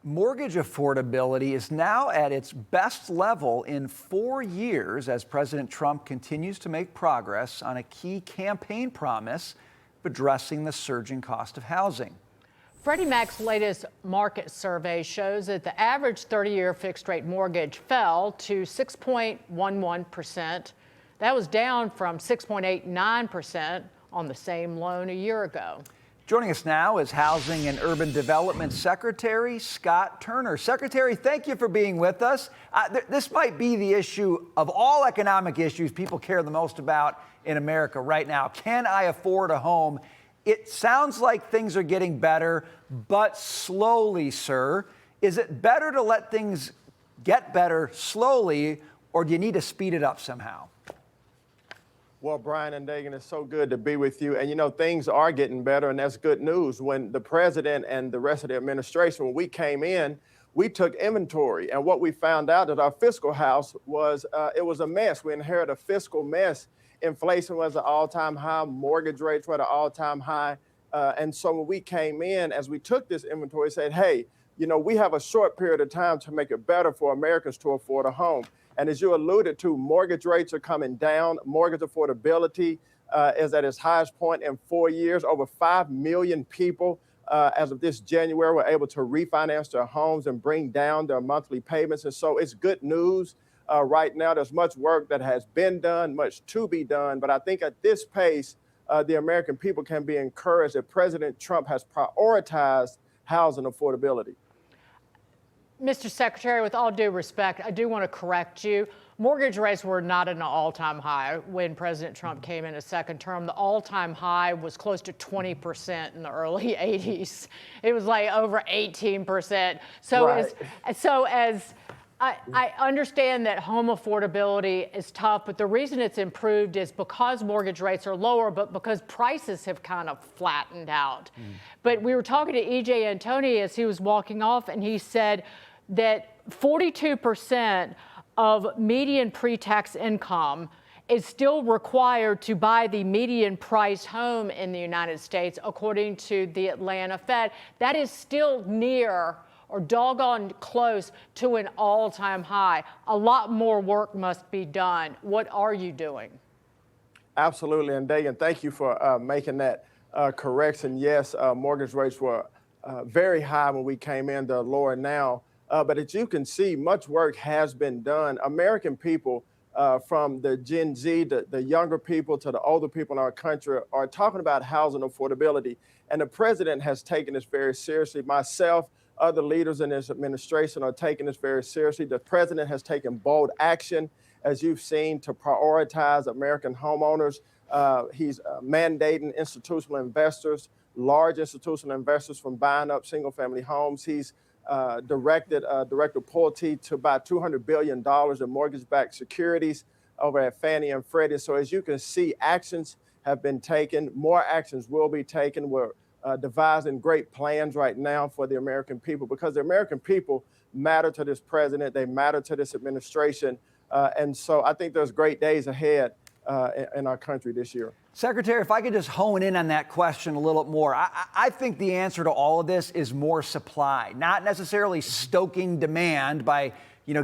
Mortgage affordability is now at its best level in 4 years as President Trump continues to make progress on a key campaign promise of addressing the surging cost of housing. Freddie Mac's latest market survey shows that the average 30-year fixed-rate mortgage fell to 6.11%. That was down from 6.89% on the same loan a year ago. Joining us now is Housing and Urban Development Secretary Scott Turner. Secretary, thank you for being with us. This might be the issue of all economic issues people care the most about in America right now. Can I afford a home? It sounds like things are getting better, but slowly, sir. Is it better to let things get better slowly, or do you need to speed it up somehow? Well, Brian and Dagan, it's so good to be with you. And, you know, things are getting better, and that's good news. When the president and the rest of the administration, when we came in, we took inventory. And what we found out that our fiscal house was, it was a mess. We inherited a fiscal mess. Inflation was at an all-time high. Mortgage rates were at an all-time high. And so when we came in, as we took this inventory, said, hey, you know, we have a short period of time to make it better for Americans to afford a home. And as you alluded to, mortgage rates are coming down. Mortgage affordability is at its highest point in 4 years. Over 5 million people, as of this January, were able to refinance their homes and bring down their monthly payments. And so it's good news right now. There's much work that has been done, much to be done. But I think at this pace, the American people can be encouraged that President Trump has prioritized housing affordability. Mr. Secretary, with all due respect, I do want to correct you. Mortgage rates were not at an all-time high when President Trump came in a second term. The all-time high was close to 20% in the early 80s. It was like over 18%. So right. I understand that home affordability is tough, but the reason it's improved is because mortgage rates are lower, but because prices have kind of flattened out. But we were talking to E.J. Antoni as he was walking off, and he said that 42% of median pre-tax income is still required to buy the median price home in the United States, according to the Atlanta Fed. That is still near or doggone close to an all-time high. A lot more work must be done. What are you doing? Absolutely, and Dagan, thank you for making that correction. Yes, mortgage rates were very high when we came in. They're lower now. But as you can see, much work has been done. American people, from the Gen Z, the younger people to the older people in our country, are talking about housing affordability. And the president has taken this very seriously. Myself, other leaders in this administration are taking this very seriously. The president has taken bold action, as you've seen, to prioritize American homeowners. He's mandating institutional investors, large institutional investors, from buying up single-family homes. He's directed Director Pulte to buy $200 billion in mortgage-backed securities over at Fannie and Freddie. So as you can see, actions have been taken. More actions will be taken. We're devising great plans right now for the American people, because the American people matter to this president. They matter to this administration. And so I think there's great days ahead in our country this year. Secretary, if I could just hone in on that question a little more. I think the answer to all of this is more supply, not necessarily stoking demand by,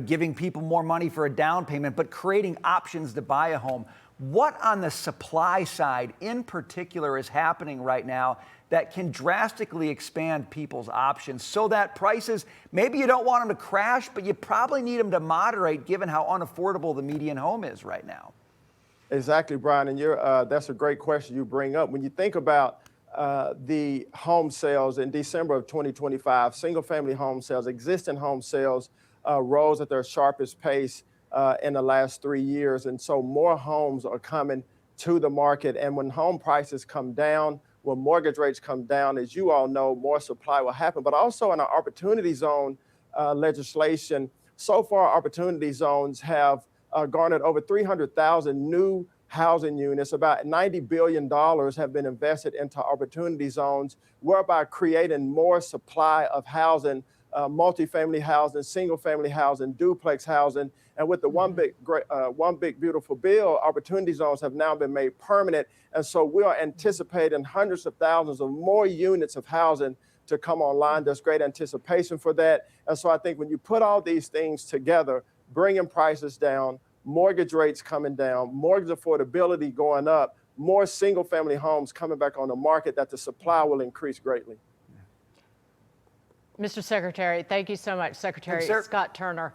giving people more money for a down payment, but creating options to buy a home. What on the supply side in particular is happening right now that can drastically expand people's options so that prices, maybe you don't want them to crash, but you probably need them to moderate given how unaffordable the median home is right now? Exactly, Brian, and that's a great question you bring up. When you think about the home sales in December of 2025, single-family home sales, existing home sales rose at their sharpest pace in the last 3 years. And so more homes are coming to the market. And when home prices come down, when mortgage rates come down, as you all know, more supply will happen. But also in our opportunity zone legislation, so far opportunity zones have garnered over 300,000 new housing units. About $90 billion have been invested into opportunity zones, whereby creating more supply of housing, multifamily housing, single-family housing, duplex housing. And with the one big beautiful bill, opportunity zones have now been made permanent. And so we are anticipating hundreds of thousands of more units of housing to come online. There's great anticipation for that. And so I think when you put all these things together, bringing prices down, mortgage rates coming down, mortgage affordability going up, more single family homes coming back on the market, that the supply will increase greatly. Mr. Secretary, thank you so much, Secretary Thanks, sir. Scott Turner.